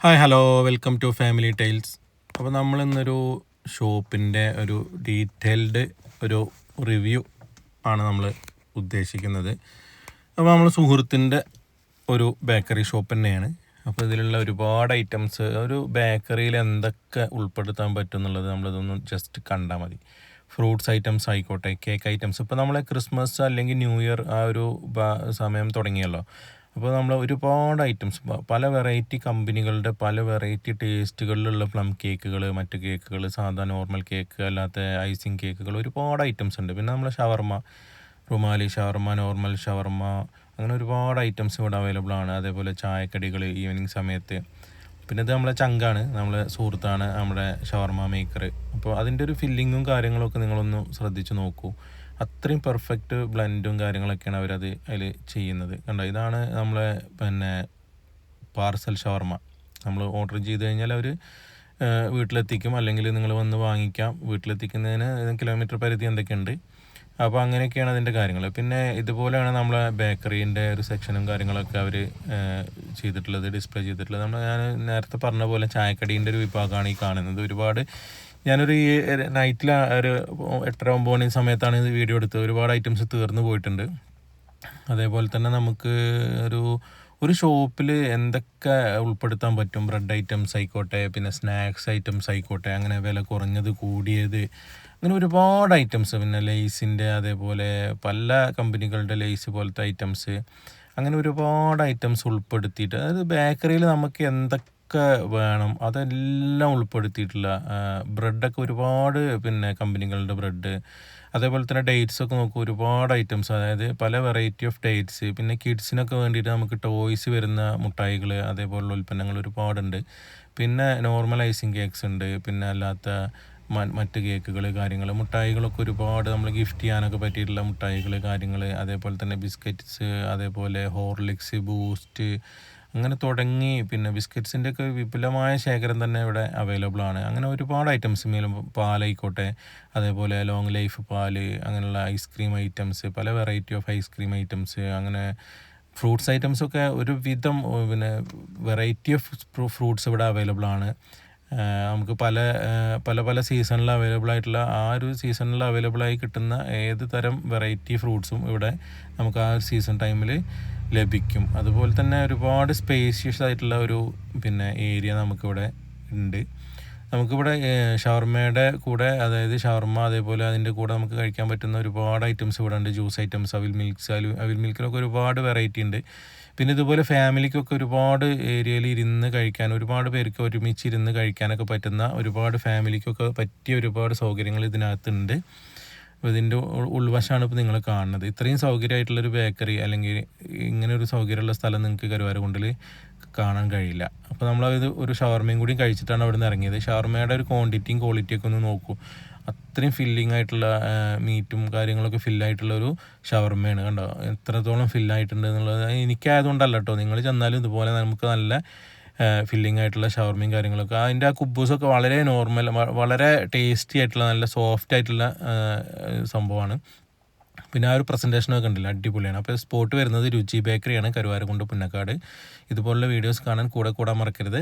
Hi hello welcome to family tiles. അപ്പോൾ നമ്മളിന്നൊരു ഷോപ്പിൻ്റെ ഒരു ഡീറ്റെയിൽഡ് ഒരു റിവ്യൂ ആണ് നമ്മൾ ഉദ്ദേശിക്കുന്നത്. അപ്പോൾ നമ്മൾ സുഹൃത്തിൻ്റെ ഒരു ബേക്കറി ഷോപ്പ് തന്നെയാണ്. അപ്പോൾ ഇതിലുള്ള ഒരുപാട് ഐറ്റംസ് ഒരു ബേക്കറിയിൽ എന്തൊക്കെ ഉൾപ്പെടുത്താൻ പറ്റും എന്നുള്ളത് നമ്മളിതൊന്ന് ജസ്റ്റ് കണ്ടാൽ മതി. ഫ്രൂട്ട്സ് ഐറ്റംസ് ആയിക്കോട്ടെ, കേക്ക് ഐറ്റംസ്. ഇപ്പോൾ നമ്മളെ ക്രിസ്മസ് അല്ലെങ്കിൽ ന്യൂ ഇയർ ആ ഒരു സമയം തുടങ്ങിയല്ലോ. അപ്പോൾ നമ്മൾ ഒരുപാട് ഐറ്റംസ് പല വെറൈറ്റി കമ്പനികളുടെ പല വെറൈറ്റി ടേസ്റ്റുകളിലുള്ള പ്ലം കേക്കുകൾ, മറ്റ് കേക്കുകൾ, സാധാ നോർമൽ കേക്ക്, അല്ലാത്ത ഐസിങ് കേക്കുകൾ, ഒരുപാട് ഐറ്റംസ് ഉണ്ട്. പിന്നെ നമ്മളെ ഷവർമ്മ, റുമാലി ഷവർമ്മ, നോർമൽ ഷവർമ്മ, അങ്ങനെ ഒരുപാട് ഐറ്റംസ് ഇവിടെ അവൈലബിൾ ആണ്. അതേപോലെ ചായക്കടികൾ ഈവനിങ് സമയത്ത്. പിന്നെ ഇത് നമ്മളെ ചങ്കാണ്, നമ്മളെ സുഹൃത്താണ് നമ്മുടെ ഷവർമ്മ മേക്കർ. അപ്പോൾ അതിൻ്റെ ഒരു ഫില്ലിങ്ങും കാര്യങ്ങളൊക്കെ നിങ്ങളൊന്ന് ശ്രദ്ധിച്ച് നോക്കൂ. അത്രയും പെർഫെക്റ്റ് ബ്ലെൻഡും കാര്യങ്ങളൊക്കെയാണ് അവരത് അതിൽ ചെയ്യുന്നത്. കണ്ടോ, ഇതാണ് നമ്മളെ പാർസൽ ഷവർമ്മ. നമ്മൾ ഓർഡർ ചെയ്ത് കഴിഞ്ഞാൽ അവർ വീട്ടിലെത്തിക്കും, അല്ലെങ്കിൽ നിങ്ങൾ വന്ന് വാങ്ങിക്കാം. വീട്ടിലെത്തിക്കുന്നതിന് കിലോമീറ്റർ പരിധി എന്തൊക്കെയുണ്ട്. അപ്പോൾ അങ്ങനെയൊക്കെയാണ് അതിൻ്റെ കാര്യങ്ങൾ. പിന്നെ ഇതുപോലെയാണ് നമ്മളെ ബേക്കറീൻ്റെ ഒരു സെക്ഷനും കാര്യങ്ങളൊക്കെ അവർ ചെയ്തിട്ടുള്ളത്, ഡിസ്പ്ലേ ചെയ്തിട്ടുള്ളത്. ഞാൻ നേരത്തെ പറഞ്ഞ പോലെ ചായക്കടീൻ്റെ ഒരു വിഭാഗമാണ് ഈ കാണുന്നത്. ഒരുപാട് ഞാനൊരു ഈ നൈറ്റിൽ ഒരു 8-9 മണി സമയത്താണ് ഇത് വീഡിയോ എടുത്തത്. ഒരുപാട് ഐറ്റംസ് തീർന്നു പോയിട്ടുണ്ട്. അതേപോലെ തന്നെ നമുക്ക് ഒരു ഒരു ഷോപ്പിൽ എന്തൊക്കെ ഉൾപ്പെടുത്താൻ പറ്റും, ബ്രെഡ് ഐറ്റംസ് ആയിക്കോട്ടെ, പിന്നെ സ്നാക്സ് ഐറ്റംസ് ആയിക്കോട്ടെ, അങ്ങനെ വില കുറഞ്ഞത് കൂടിയത്, അങ്ങനെ ഒരുപാട് ഐറ്റംസ്. പിന്നെ ലേസിൻ്റെ, അതേപോലെ പല കമ്പനികളുടെ ലേസ് പോലത്തെ ഐറ്റംസ്, അങ്ങനെ ഒരുപാട് ഐറ്റംസ് ഉൾപ്പെടുത്തിയിട്ട്, അതായത് ബേക്കറിയിൽ നമുക്ക് എന്തൊക്കെ വേണം അതെല്ലാം ഉൾപ്പെടുത്തിയിട്ടുള്ള ബ്രെഡൊക്കെ ഒരുപാട്, പിന്നെ കമ്പനികളുടെ ബ്രെഡ്, അതേപോലെ തന്നെ ഡേറ്റ്സൊക്കെ നോക്കും, ഒരുപാട് ഐറ്റംസ്, അതായത് പല വെറൈറ്റി ഓഫ് ഡേറ്റ്സ്. പിന്നെ കിഡ്സിനൊക്കെ വേണ്ടിയിട്ട് നമുക്ക് ടോയ്സ് വരുന്ന മുട്ടായികൾ, അതേപോലുള്ള ഉൽപ്പന്നങ്ങൾ ഒരുപാടുണ്ട്. പിന്നെ നോർമൽ ഐസിങ് കേക്ക്സ് ഉണ്ട്, പിന്നെ അല്ലാത്ത മറ്റ് കേക്കുകൾ, കാര്യങ്ങൾ, മുട്ടായികളൊക്കെ ഒരുപാട്, നമ്മൾ ഗിഫ്റ്റ് ചെയ്യാനൊക്കെ പറ്റിയിട്ടുള്ള മുട്ടായികൾ, കാര്യങ്ങൾ, അതേപോലെ തന്നെ ബിസ്ക്കറ്റ്സ്, അതേപോലെ ഹോർലിക്സ്, ബൂസ്റ്റ്, അങ്ങനെ തുടങ്ങി. പിന്നെ ബിസ്ക്കറ്റ്സിൻ്റെ ഒക്കെ വിപുലമായ ശേഖരം തന്നെ ഇവിടെ അവൈലബിൾ ആണ്. അങ്ങനെ ഒരുപാട് ഐറ്റംസ്, മേലും പാലായിക്കോട്ടെ, അതേപോലെ ലോങ് ലൈഫ് പാല്, അങ്ങനെയുള്ള ഐസ്ക്രീം ഐറ്റംസ്, പല വെറൈറ്റി ഓഫ് ഐസ്ക്രീം ഐറ്റംസ്, അങ്ങനെ ഫ്രൂട്ട്സ് ഐറ്റംസൊക്കെ ഒരു വിധം, പിന്നെ വെറൈറ്റി ഓഫ് ഫ്രൂട്ട്സ് ഇവിടെ അവൈലബിൾ ആണ്. നമുക്ക് പല പല പല സീസണിൽ അവൈലബിൾ ആയിട്ടുള്ള, ആ ഒരു സീസണിൽ അവൈലബിൾ ആയി കിട്ടുന്ന ഏത് തരം വെറൈറ്റി ഫ്രൂട്ട്സും ഇവിടെ നമുക്ക് ആ സീസൺ ടൈമിൽ ലഭിക്കും. അതുപോലെ തന്നെ ഒരുപാട് സ്പേഷ്യസ് ആയിട്ടുള്ള ഒരു പിന്നെ ഏരിയ നമുക്കിവിടെ ഉണ്ട്. നമുക്കിവിടെ ഷവർമ്മയുടെ കൂടെ, അതായത് ഷവർമ്മ, അതേപോലെ അതിൻ്റെ കൂടെ നമുക്ക് കഴിക്കാൻ പറ്റുന്ന ഒരുപാട് ഐറ്റംസ് ഇവിടെ ഉണ്ട്. ജ്യൂസ് ഐറ്റംസ്, അവിൽ മിൽക്കിലൊക്കെ ഒരുപാട് വെറൈറ്റി ഉണ്ട്. പിന്നെ ഇതുപോലെ ഫാമിലിക്കൊക്കെ ഒരുപാട് ഏരിയയിൽ ഇരുന്ന് കഴിക്കാൻ, ഒരുപാട് പേർക്ക് ഒരുമിച്ച് ഇരുന്ന് കഴിക്കാനൊക്കെ പറ്റുന്ന, ഒരുപാട് ഫാമിലിക്കൊക്കെ പറ്റിയ ഒരുപാട് സൗകര്യങ്ങൾ ഇതിനകത്തുണ്ട്. അപ്പോൾ ഇതിൻ്റെ ഉൾവശമാണ് ഇപ്പോൾ നിങ്ങൾ കാണുന്നത്. ഇത്രയും സൗകര്യമായിട്ടുള്ളൊരു ബേക്കറി, അല്ലെങ്കിൽ ഇങ്ങനെ ഒരു സൗകര്യമുള്ള സ്ഥലം നിങ്ങൾക്ക് കരുവാരക്കുണ്ടിൽ കാണാൻ കഴിയില്ല. അപ്പോൾ നമ്മളത് ഒരു ഷവർമയും കൂടി കഴിച്ചിട്ടാണ് അവിടെ നിന്ന് ഇറങ്ങിയത്. ഷവർമയുടെ ഒരു ക്വാണ്ടിറ്റിയും ക്വാളിറ്റിയൊക്കെ ഒന്ന് നോക്കൂ. അത്രയും ഫില്ലിംഗ് ആയിട്ടുള്ള മീറ്റും കാര്യങ്ങളൊക്കെ ഫില്ലായിട്ടുള്ള ഒരു ഷവർമയാണ്. കണ്ടോ എത്രത്തോളം ഫില്ലായിട്ടുണ്ട് എന്നുള്ളത്. എനിക്കായതുകൊണ്ടല്ല കേട്ടോ, നിങ്ങൾ ചെന്നാലും ഇതുപോലെ നമുക്ക് നല്ല ഫില്ലിംഗ് ആയിട്ടുള്ള ഷവർമയും കാര്യങ്ങളൊക്കെ. അതിൻ്റെ ആ കുബൂസൊക്കെ വളരെ നോർമൽ, വളരെ ടേസ്റ്റി ആയിട്ടുള്ള, നല്ല സോഫ്റ്റ് ആയിട്ടുള്ള സംഭവമാണ്. പിന്നെ ആ ഒരു പ്രസൻറ്റേഷനൊക്കെ ഉണ്ടല്ലോ, അടിപൊളിയാണ്. അപ്പോൾ സ്പോട്ട് വരുന്നത് രുചി ബേക്കറിയാണ്, കരുവാരക്കുണ്ട്, പുന്നക്കാട്. ഇതുപോലുള്ള വീഡിയോസ് കാണാൻ കൂടെ കൂടാൻ മറക്കരുത്.